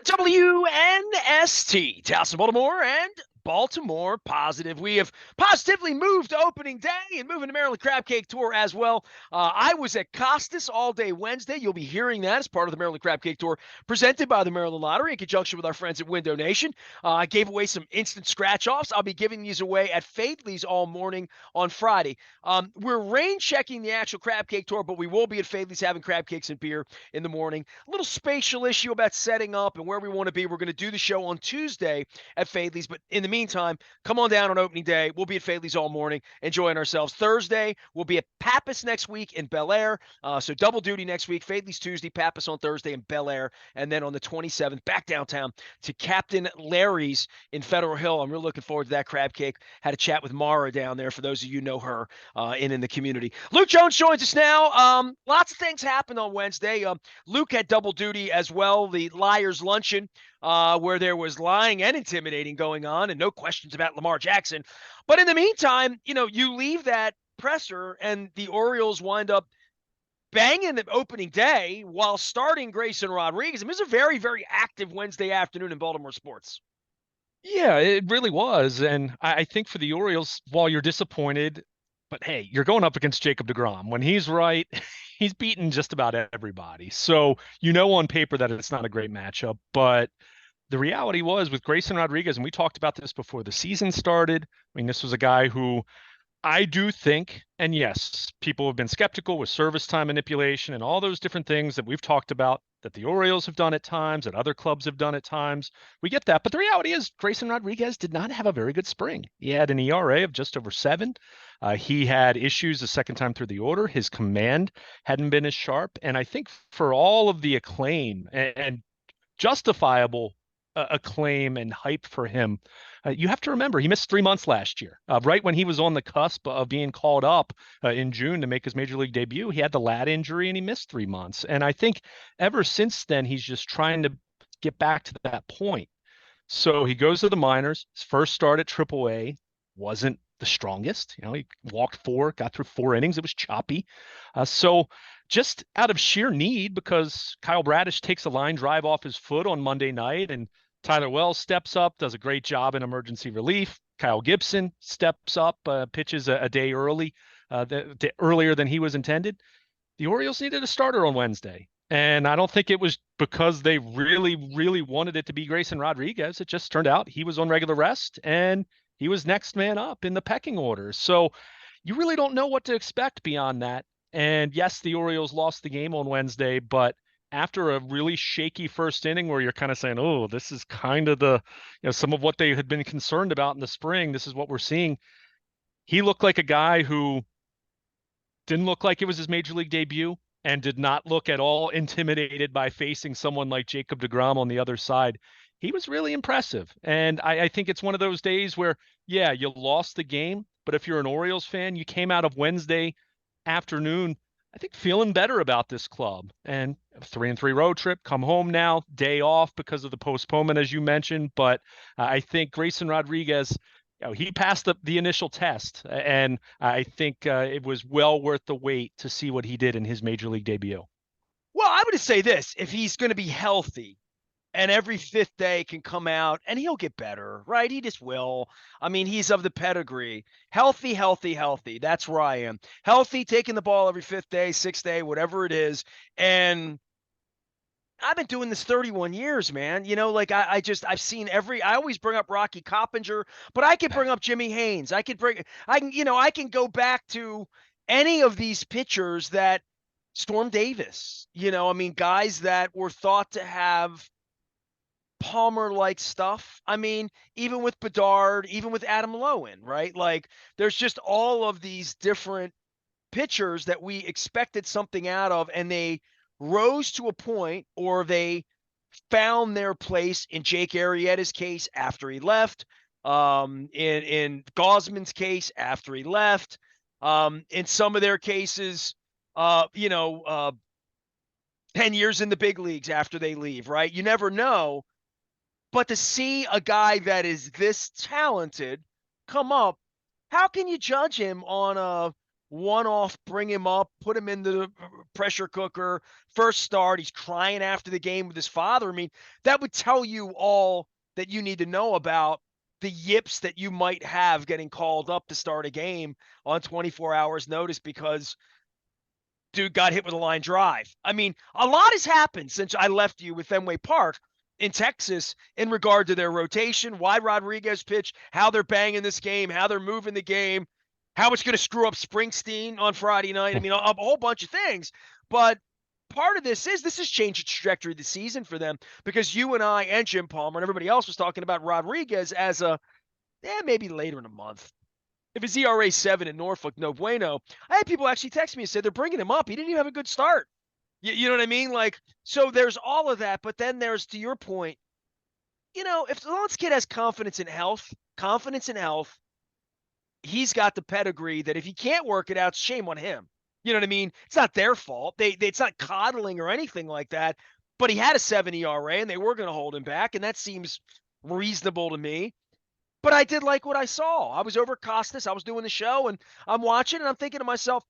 WNST, Towson, Baltimore, and Baltimore Positive. We have positively moved to opening day and moving to Maryland Crab Cake Tour as well. I was at Costas all day Wednesday. You'll be hearing that as part of the Maryland Crab Cake Tour presented by the Maryland Lottery in conjunction with our friends at Window Nation. I gave away some instant scratch-offs. I'll be giving these away at Fadley's all morning on Friday. We're rain checking the actual Crab Cake Tour, but we will be at Fadley's having crab cakes and beer in the morning. A little spatial issue about setting up and where we want to be. We're going to do the show on Tuesday at Fadley's, but in the meantime, come on down on opening day. We'll be at Fadley's all morning, enjoying ourselves. Thursday, we'll be at Pappas next week in Bel Air. So double duty next week. Fadley's Tuesday, Pappas on Thursday in Bel Air. And then on the 27th, back downtown to Captain Larry's in Federal Hill. I'm really looking forward to that crab cake. Had a chat with Mara down there, for those of you who know her in the community. Luke Jones joins us now. Lots of things happened on Wednesday. Luke had double duty as well, the Liars Luncheon, where there was lying and intimidating going on and no questions about Lamar Jackson. But in the meantime, you leave that presser and the Orioles wind up banging the opening day while starting Grayson Rodriguez. I mean, it was a very, very active Wednesday afternoon in Baltimore sports. Yeah, it really was. And I think for the Orioles, while you're disappointed, but hey, you're going up against Jacob deGrom. When he's right, he's beaten just about everybody. So on paper that it's not a great matchup. But the reality was with Grayson Rodriguez, and we talked about this before the season started. I mean, this was a guy who I do think, and yes, people have been skeptical with service time manipulation and all those different things that we've talked about that the Orioles have done at times, that other clubs have done at times. We get that. But the reality is Grayson Rodriguez did not have a very good spring. He had an ERA of just over 7. He had issues the second time through the order. His command hadn't been as sharp. And I think for all of the acclaim and justifiable acclaim and hype for him, you have to remember he missed 3 months last year, right when he was on the cusp of being called up in June to make his major league debut. He had the lat injury and he missed 3 months. And I think ever since then, he's just trying to get back to that point. So he goes to the minors. His first start at AAA wasn't the strongest. He walked 4, got through 4 innings. It was choppy. So just out of sheer need, because Kyle Bradish takes a line drive off his foot on Monday night and Tyler Wells steps up, does a great job in emergency relief. Kyle Gibson steps up, pitches a day earlier than he was intended. The Orioles needed a starter on Wednesday. And I don't think it was because they really, really wanted it to be Grayson Rodriguez. It just turned out he was on regular rest and he was next man up in the pecking order. So you really don't know what to expect beyond that. And yes, the Orioles lost the game on Wednesday, but after a really shaky first inning where you're kind of saying, oh, this is kind of some of what they had been concerned about in the spring. This is what we're seeing. He looked like a guy who didn't look like it was his major league debut and did not look at all intimidated by facing someone like Jacob deGrom on the other side. He was really impressive. And I think it's one of those days where, yeah, you lost the game, but if you're an Orioles fan, you came out of Wednesday afternoon, I think, feeling better about this club. And a 3-3 road trip, come home now, day off because of the postponement, as you mentioned. But I think Grayson Rodriguez, he passed the initial test, and I think it was well worth the wait to see what he did in his major league debut. Well, I'm going to say this. If he's going to be healthy and every 5th day can come out and he'll get better, right? He just will. I mean, he's of the pedigree. Healthy, healthy, healthy. That's where I am. Healthy, taking the ball every 5th day, 6th day, whatever it is. And I've been doing this 31 years, man. I've seen I always bring up Rocky Coppinger, but I could bring up Jimmy Haynes. I can go back to any of these pitchers that Storm Davis, guys that were thought to have Palmer-like stuff. I mean, even with Bedard, even with Adam Lowen, right? Like, there's just all of these different pitchers that we expected something out of, and they rose to a point, or they found their place. In Jake Arrieta's case after he left, in Gosman's case after he left, in some of their cases, 10 years in the big leagues after they leave, right? You never know. But to see a guy that is this talented come up, how can you judge him on a one off, bring him up, put him in the pressure cooker, first start. He's crying after the game with his father. I mean, that would tell you all that you need to know about the yips that you might have getting called up to start a game on 24 hours notice because dude got hit with a line drive. I mean, a lot has happened since I left you with Fenway Park in Texas in regard to their rotation, why Rodriguez pitch, how they're banging this game, how they're moving the game, how it's going to screw up Springsteen on Friday night. I mean, a whole bunch of things. But part of this has changed the trajectory of the season for them because you and I and Jim Palmer and everybody else was talking about Rodriguez as maybe later in the month. If his ERA 7 in Norfolk, no bueno. I had people actually text me and said they're bringing him up. He didn't even have a good start. You know what I mean? Like, so there's all of that, but then there's, to your point, if the Lawrence kid has confidence in health, he's got the pedigree that if he can't work it out, shame on him. You know what I mean? It's not their fault. It's not coddling or anything like that. But he had a 7 ERA, and they were going to hold him back, and that seems reasonable to me. But I did like what I saw. I was over Costas. I was doing the show, and I'm watching, and I'm thinking to myself,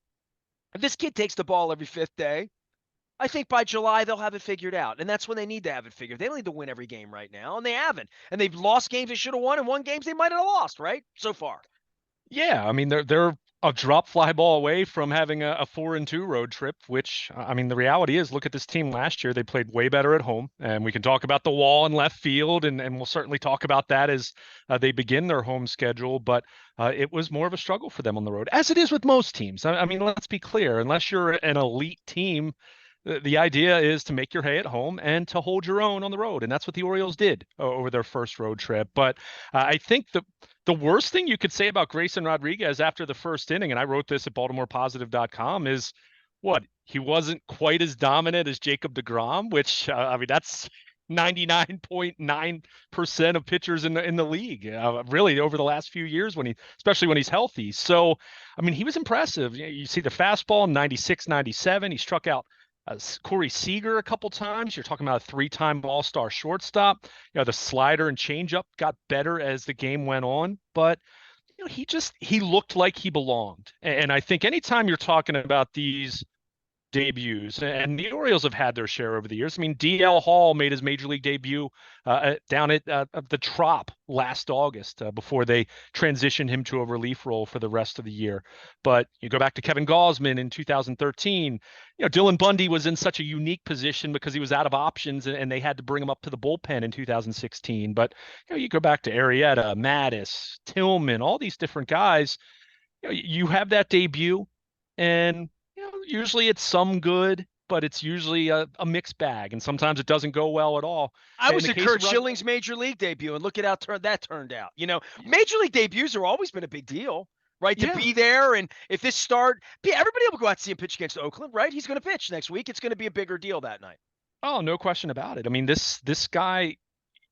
if this kid takes the ball every fifth day, I think by July they'll have it figured out. And that's when they need to have it figured. They don't need to win every game right now, and they haven't. And they've lost games they should have won, and won games they might have lost, right? So far. Yeah, I mean they're a drop fly ball away from having a 4-2 road trip, which I mean the reality is look at this team last year. They played way better at home, and we can talk about the wall in left field, and we'll certainly talk about that as they begin their home schedule. But it was more of a struggle for them on the road, as it is with most teams. I mean, let's be clear, unless you're an elite team, the idea is to make your hay at home and to hold your own on the road. And that's what the Orioles did over their first road trip. But I think the worst thing you could say about Grayson Rodriguez after the first inning, and I wrote this at BaltimorePositive.com, is what? He wasn't quite as dominant as Jacob deGrom, which, I mean, that's 99.9% of pitchers in the league, really over the last few years especially when he's healthy. So, I mean, he was impressive. You see the fastball 96, 97. He struck out Corey Seager a couple times. You're talking about a 3-time All-Star shortstop. The slider and changeup got better as the game went on, but he looked like he belonged. And I think anytime you're talking about these debuts, and the Orioles have had their share over the years. I mean, DL Hall made his major league debut down at the Trop last August before they transitioned him to a relief role for the rest of the year. But you go back to Kevin Gausman in 2013. Dylan Bundy was in such a unique position because he was out of options, and they had to bring him up to the bullpen in 2016. But you go back to Arrieta, Mattis, Tillman, all these different guys. You have that debut, and usually it's some good, but it's usually a mixed bag, and sometimes it doesn't go well at all. I was at Kurt Schilling's major league debut, and look at how that turned out. Major league debuts have always been a big deal, right? To be there, and if this everybody will go out and see him pitch against Oakland, right? He's going to pitch next week. It's going to be a bigger deal that night. Oh, no question about it. I mean, this guy,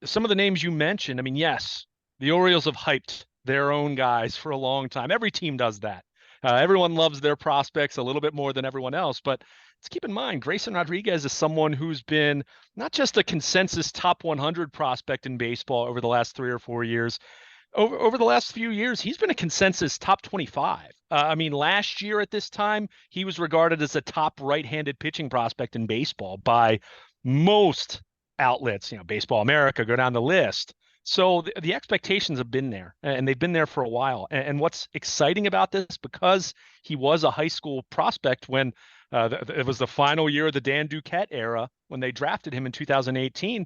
some of the names you mentioned, I mean, yes, the Orioles have hyped their own guys for a long time. Every team does that. Everyone loves their prospects a little bit more than everyone else, but let's keep in mind, Grayson Rodriguez is someone who's been not just a consensus top 100 prospect in baseball over the last 3 or 4 years. Over the last few years, he's been a consensus top 25. I mean, last year at this time, he was regarded as a top right-handed pitching prospect in baseball by most outlets, Baseball America, go down the list. So the expectations have been there, and they've been there for a while. And what's exciting about this, because he was a high school prospect when it was the final year of the Dan Duquette era when they drafted him in 2018,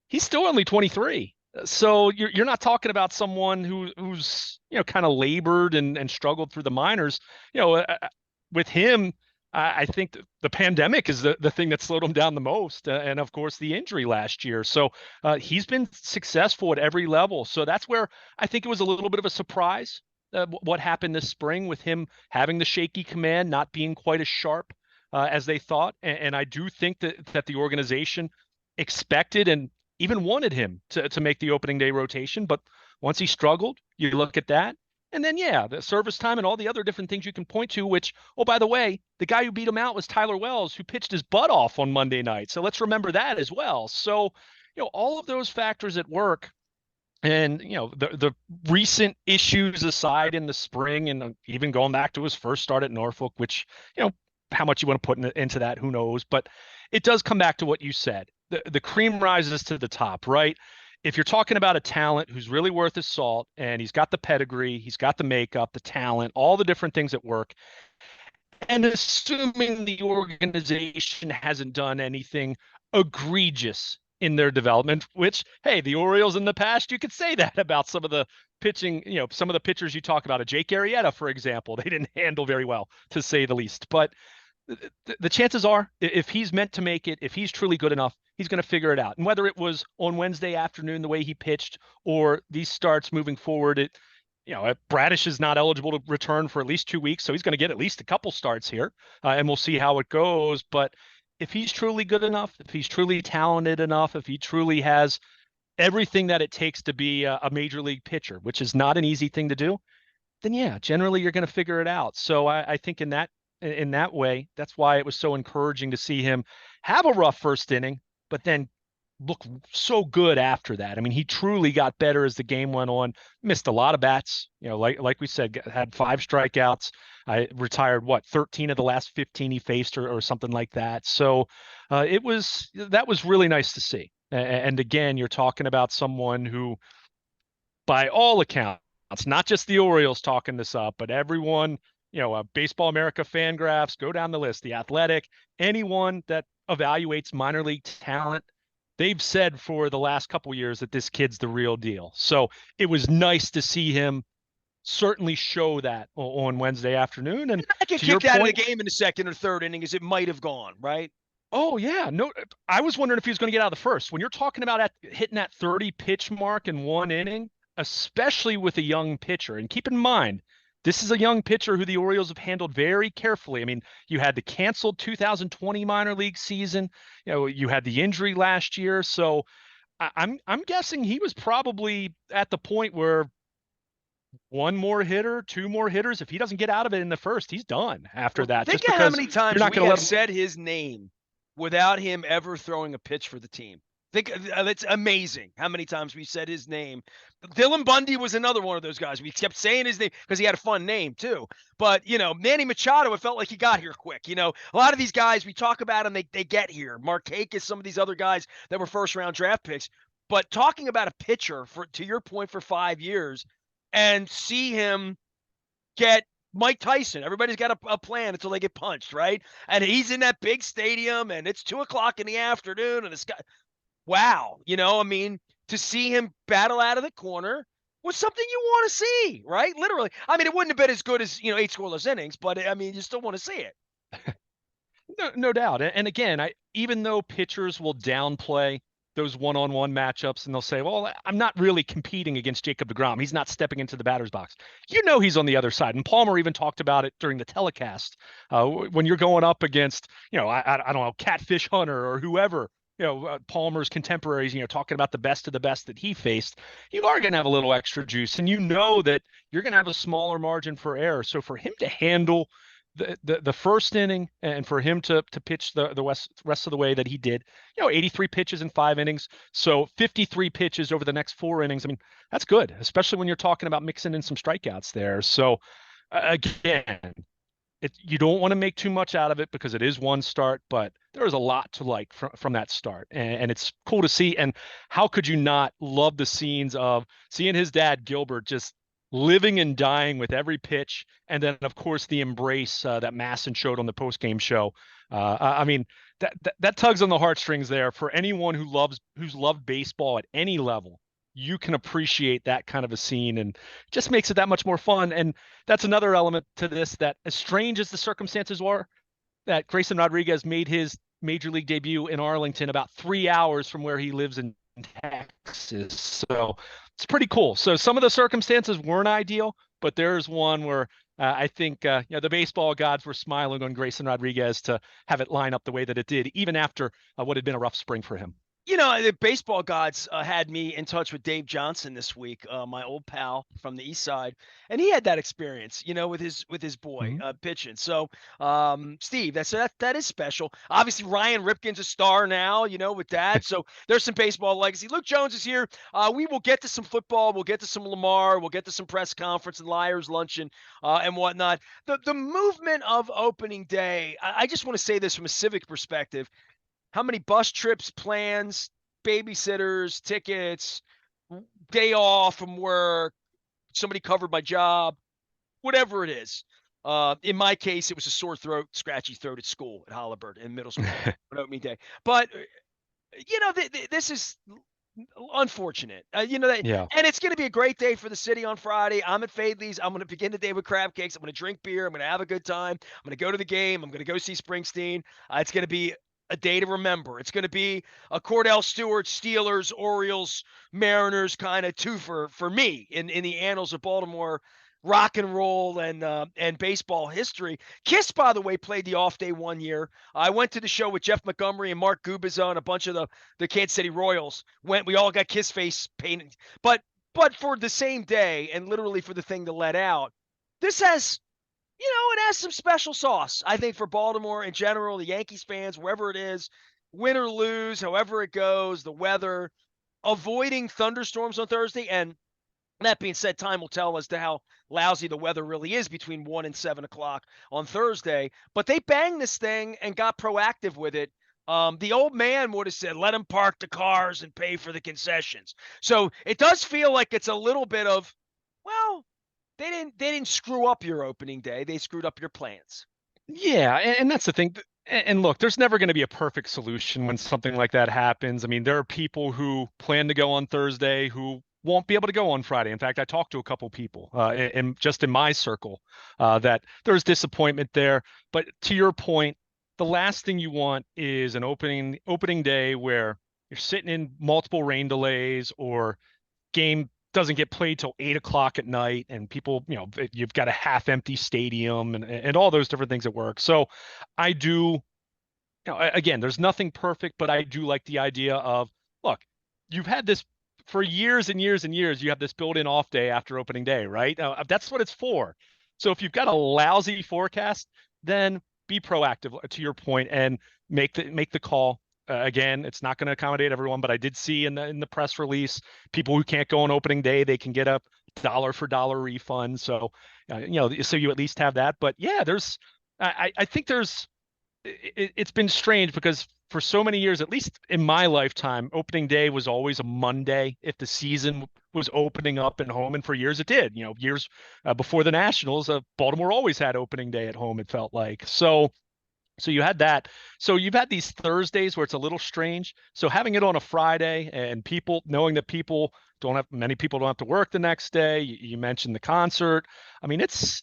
he's still only 23. So you're not talking about someone who's kind of labored and struggled through the minors. With him, I think the pandemic is the thing that slowed him down the most. And of course, the injury last year. So he's been successful at every level. So that's where I think it was a little bit of a surprise what happened this spring with him having the shaky command, not being quite as sharp as they thought. And I do think that the organization expected and even wanted him to make the opening day rotation. But once he struggled, you look at that. And then, the service time and all the other different things you can point to, which, oh, by the way, the guy who beat him out was Tyler Wells, who pitched his butt off on Monday night. So let's remember that as well. So, all of those factors at work, And the recent issues aside in the spring, and even going back to his first start at Norfolk, which how much you want to put into that, who knows? But it does come back to what you said. The cream rises to the top, right? If you're talking about a talent who's really worth his salt, and he's got the pedigree, he's got the makeup, the talent, all the different things at work, and assuming the organization hasn't done anything egregious in their development, which, hey, the Orioles in the past, you could say that about some of the pitching, some of the pitchers you talk about, a Jake Arrieta, for example, they didn't handle very well, to say the least. But the chances are, if he's meant to make it, if he's truly good enough, he's going to figure it out. And whether it was on Wednesday afternoon, the way he pitched, or these starts moving forward, Bradish is not eligible to return for at least 2 weeks, so he's going to get at least a couple starts here, and we'll see how it goes. But if he's truly good enough, if he's truly talented enough, if he truly has everything that it takes to be a major league pitcher, which is not an easy thing to do, then yeah, generally you're going to figure it out. So I think in that way, that's why it was so encouraging to see him have a rough first inning, but then look so good after that. I mean, he truly got better as the game went on. Missed a lot of bats, like we said, had 5 strikeouts. I retired 13 of the last 15 he faced, or something like that. So that was really nice to see. And again, you're talking about someone who, by all accounts, not just the Orioles talking this up, but everyone, Baseball America, Fangraphs, go down the list, The Athletic, anyone that evaluates minor league talent, they've said for the last couple years that this kid's the real deal. So it was nice to see him certainly show that on Wednesday afternoon. And I get to your kicked out of the point, game in the second or third inning as it might have gone, right? oh yeah, no, I was wondering if he was going to get out of the first. When you're talking about hitting that 30 pitch mark in 1 inning, especially with a young pitcher, and keep in mind, this is a young pitcher who the Orioles have handled very carefully. I mean, you had the canceled 2020 minor league season, you had the injury last year, so I'm guessing he was probably at the point where one more hitter, two more hitters, if he doesn't get out of it in the first, he's done after Well, that. think Just of how because many you're times not we going to have let him. said his name without him ever throwing a pitch for the team. Think it's amazing how many times we said his name. Dylan Bundy was another one of those guys. We kept saying his name because he had a fun name too. But Manny Machado, it felt like he got here quick. A lot of these guys we talk about them, they get here. Markakis, some of these other guys that were first round draft picks. But talking about a pitcher to your point, for 5 years, and see him get Mike Tyson. Everybody's got a plan until they get punched, right? And he's in that big stadium, and it's 2 o'clock in the afternoon, and this guy, wow, I mean, to see him battle out of the corner was something you want to see, right? Literally. I mean, it wouldn't have been as good as 8 scoreless innings, but I mean, you still want to see it. No doubt. And again, even though pitchers will downplay those one-on-one matchups and they'll say, well, I'm not really competing against Jacob deGrom. He's not stepping into the batter's box. He's on the other side. And Palmer even talked about it during the telecast. When you're going up against, I don't know, Catfish Hunter or whoever, Palmer's contemporaries, talking about the best of the best that he faced, you are going to have a little extra juice. And that you're going to have a smaller margin for error. So for him to handle the first inning, and for him to pitch the rest of the way that he did, 83 pitches in 5 innings, so 53 pitches over the next 4 innings. I mean, that's good, especially when you're talking about mixing in some strikeouts there. So again, you don't want to make too much out of it because it is one start, but there is a lot to like from that start, and it's cool to see. And how could you not love the scenes of seeing his dad Gilbert just living and dying with every pitch, and then of course the embrace that Masson showed on the post-game show. I mean, that tugs on the heartstrings there for anyone who's loved baseball at any level. You can appreciate that kind of a scene, and just makes it that much more fun. And that's another element to this, that as strange as the circumstances were, that Grayson Rodriguez made his major league debut in Arlington about 3 hours from where he lives in Texas. So it's pretty cool. So some of the circumstances weren't ideal, but there's one where I think the baseball gods were smiling on Grayson Rodriguez to have it line up the way that it did, even after what had been a rough spring for him. The baseball gods had me in touch with Dave Johnson this week, my old pal from the East Side, and he had that experience, with his boy Mhm. pitching. So, Steve, that is special. Obviously, Ryan Ripken's a star now, with Dad. So there's some baseball legacy. Luke Jones is here. We will get to some football. We'll get to some Lamar. We'll get to some press conference and Liars luncheon and whatnot. The movement of opening day. I just want to say this from a civic perspective. How many bus trips, plans, babysitters, tickets, day off from work, somebody covered my job, whatever it is. In my case, it was a sore throat, scratchy throat at school at Holabird in middle school on opening day. But this is unfortunate. Yeah. And it's going to be a great day for the city on Friday. I'm at Fadley's. I'm going to begin the day with crab cakes. I'm going to drink beer. I'm going to have a good time. I'm going to go to the game. I'm going to go see Springsteen. It's going to be a day to remember. It's going to be a Cordell Stewart, Steelers, Orioles, Mariners kind of twofer for me in the annals of Baltimore rock and roll and baseball history. Kiss, by the way, played the off day one year. I went to the show with Jeff Montgomery and Mark Gubiza and a bunch of the Kansas City Royals. We all got Kiss face painted, but for the same day and literally for the thing to let out, this has it has some special sauce. I think for Baltimore in general, the Yankees fans, wherever it is, win or lose, however it goes, the weather, avoiding thunderstorms on Thursday, and that being said, time will tell as to how lousy the weather really is between 1 and 7 o'clock on Thursday. But they banged this thing and got proactive with it. The old man would have said, let them park the cars and pay for the concessions. So it does feel like it's a little bit of, well, they didn't screw up your opening day. They screwed up your plans. Yeah, and that's the thing. And look, there's never going to be a perfect solution when something like that happens. I mean, there are people who plan to go on Thursday who won't be able to go on Friday. In fact, I talked to a couple people just in my circle that there's disappointment there. But to your point, the last thing you want is an opening day where you're sitting in multiple rain delays or game doesn't get played till 8 o'clock at night and people, you've got a half empty stadium and all those different things at work. So I do, again, there's nothing perfect, but I do like the idea of, look, you've had this for years and years and years. You have this built-in off day after opening day, right? That's what it's for. So if you've got a lousy forecast, then be proactive to your point and make the call. Again, it's not going to accommodate everyone, but I did see in the press release, people who can't go on opening day, they can get a dollar for dollar refund. So, so you at least have that. But yeah, I think it's been strange because for so many years, at least in my lifetime, opening day was always a Monday if the season was opening up at home. And for years it did, years before the Nationals, Baltimore always had opening day at home, it felt like. So you had that. So you've had these Thursdays where it's a little strange. So having it on a Friday and knowing that many people don't have to work the next day. You mentioned the concert. I mean, it's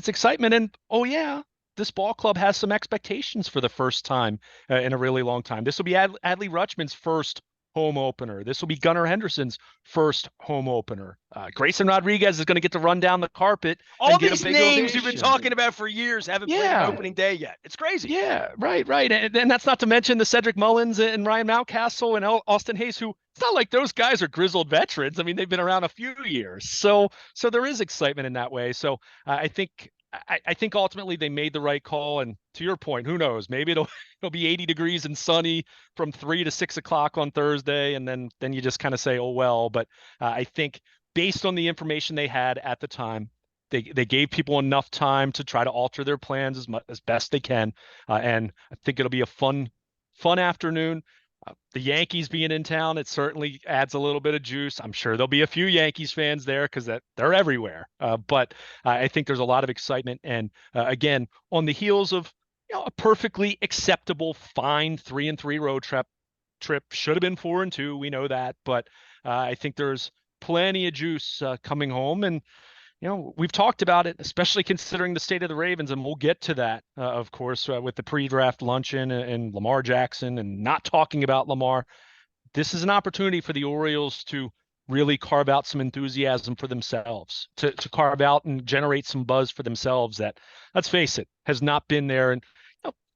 excitement. And oh yeah, this ball club has some expectations for the first time in a really long time. This will be Adley Rutschman's first home opener. This will be Gunnar Henderson's first home opener. Grayson Rodriguez is going to get to run down the carpet All and get a these big names we've been ovation. talking about for years haven't played an Yeah, opening day yet. It's crazy. yeah, right. And that's not to mention the Cedric Mullins and Ryan Mountcastle and Austin Hayes, who it's not like those guys are grizzled veterans. I mean, they've been around a few years. So there is excitement in that way. So I think ultimately they made the right call. And to your point, who knows? Maybe it'll be 80 degrees and sunny from 3 to 6 o'clock on Thursday, and then you just kind of say, oh well. But I think based on the information they had at the time, they gave people enough time to try to alter their plans as best they can, and I think it'll be a fun afternoon. The Yankees being in town, it certainly adds a little bit of juice. I'm sure there'll be a few Yankees fans there because they're everywhere. But I think there's a lot of excitement, and again, on the heels of a perfectly acceptable, fine 3-3 road trip should have been 4-2. We know that, but I think there's plenty of juice coming home, and we've talked about it, especially considering the state of the Ravens, and we'll get to that, of course, with the pre-draft luncheon and Lamar Jackson and not talking about Lamar. This is an opportunity for the Orioles to really carve out some enthusiasm for themselves, to carve out and generate some buzz for themselves that, let's face it, has not been there. And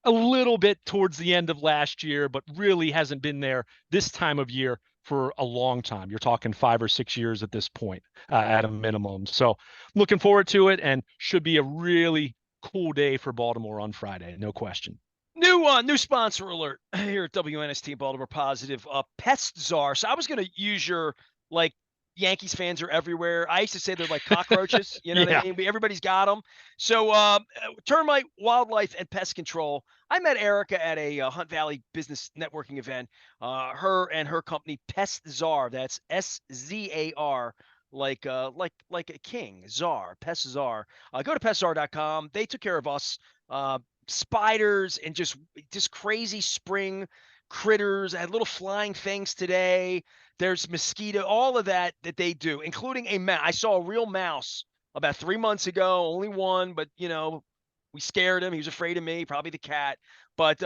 a little bit towards the end of last year, but really hasn't been there this time of year for a long time. You're talking 5 or 6 years at this point, at a minimum. So looking forward to it, and should be a really cool day for Baltimore on Friday, no question. New sponsor alert here at WNST Baltimore Positive. Pest Czar. So I was going to use your, like, Yankees fans are everywhere. I used to say they're like cockroaches. You know what I Yeah. mean? Everybody's got them. So termite, wildlife, and pest control. I met Erica at a Hunt Valley business networking event. Her and her company, Pest Czar. That's SZAR. Like a king, czar, pest czar. Go to pestzar.com. They took care of us. Spiders and just crazy spring critters. I had little flying things today. There's mosquito, all of that they do, including a mouse. I saw a real mouse about 3 months ago, only one, but we scared him. He was afraid of me, probably the cat. But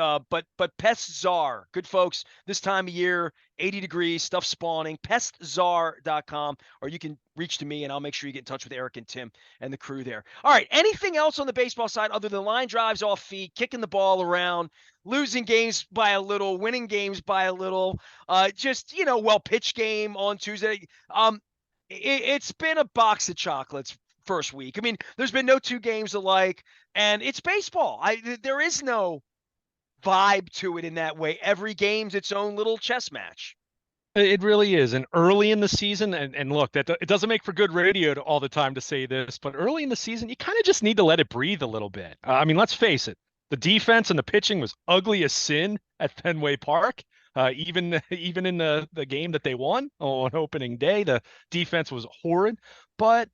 Pest Czar, good folks, this time of year, 80 degrees, stuff spawning, pestzar.com, or you can reach to me and I'll make sure you get in touch with Eric and Tim and the crew there. All right, anything else on the baseball side other than line drives off feet, kicking the ball around, losing games by a little, winning games by a little, pitch game on Tuesday. It's been a box of chocolates first week. I mean, there's been no two games alike, and it's baseball. There is no vibe to it in that way. Every game's its own little chess match. It really is. And early in the season, and look, that it doesn't make for good radio all the time to say this, but early in the season, you kind of just need to let it breathe a little bit. I mean, let's face it, the defense and the pitching was ugly as sin at Fenway Park. Even in the game that they won on opening day, the defense was horrid, but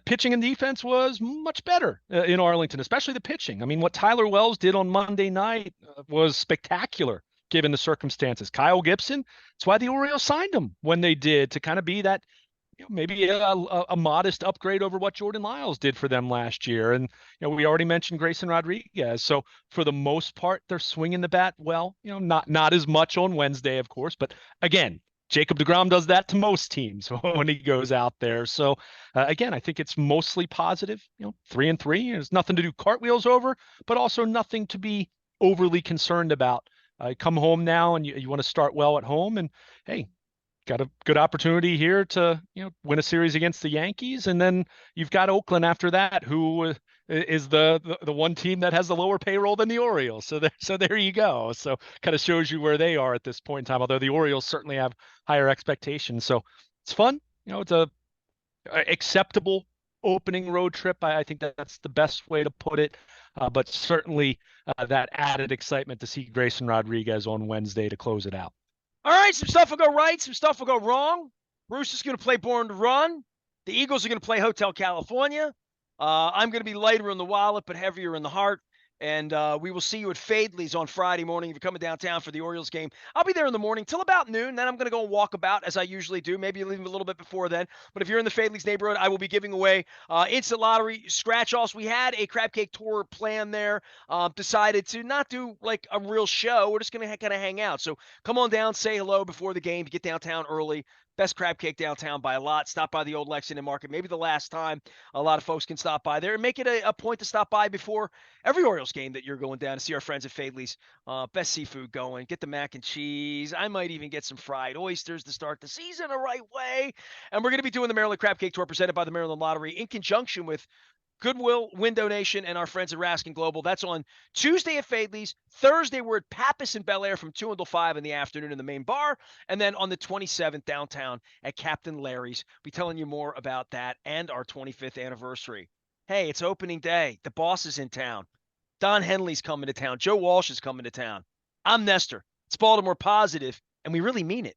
pitching and defense was much better in Arlington, especially the pitching. I mean, what Tyler Wells did on Monday night was spectacular given the circumstances. Kyle Gibson, that's why the Orioles signed him when they did, to kind of be that, maybe a modest upgrade over what Jordan Lyles did for them last year. And, we already mentioned Grayson Rodriguez. So for the most part, they're swinging the bat well, not as much on Wednesday, of course, but again, Jacob deGrom does that to most teams when he goes out there. So again, I think it's mostly positive. 3-3. There's nothing to do cartwheels over, but also nothing to be overly concerned about. Come home now, and you want to start well at home. And hey, got a good opportunity here to win a series against the Yankees, and then you've got Oakland after that, who is the one team that has the lower payroll than the Orioles. So there you go. So kind of shows you where they are at this point in time. Although the Orioles certainly have higher expectations, so it's fun. It's a acceptable opening road trip. I think that's the best way to put it. But certainly that added excitement to see Grayson Rodriguez on Wednesday to close it out. All right, some stuff will go right, some stuff will go wrong. Bruce is going to play Born to Run. The Eagles are going to play Hotel California. I'm going to be lighter in the wallet, but heavier in the heart. And we will see you at Fadley's on Friday morning if you're coming downtown for the Orioles game. I'll be there in the morning till about noon. Then I'm going to go and walk about as I usually do. Maybe leave a little bit before then. But if you're in the Fadley's neighborhood, I will be giving away instant lottery scratch-offs. We had a crab cake tour plan there. Decided to not do like a real show. We're just going to kind of hang out. So come on down, say hello before the game. Get downtown early. Best crab cake downtown by a lot. Stop by the old Lexington Market. Maybe the last time a lot of folks can stop by there. And make it a point to stop by before every Orioles game that you're going down to see our friends at Fadley's. Best seafood going. Get the mac and cheese. I might even get some fried oysters to start the season the right way. And we're going to be doing the Maryland Crab Cake Tour presented by the Maryland Lottery in conjunction with Goodwill, Window Nation, and our friends at Raskin Global. That's on Tuesday at Fadley's. Thursday, we're at Pappas in Bel Air from 2 until 5 in the afternoon in the main bar. And then on the 27th, downtown at Captain Larry's. We'll be telling you more about that and our 25th anniversary. Hey, it's opening day. The boss is in town. Don Henley's coming to town. Joe Walsh is coming to town. I'm Nestor. It's Baltimore Positive, and we really mean it.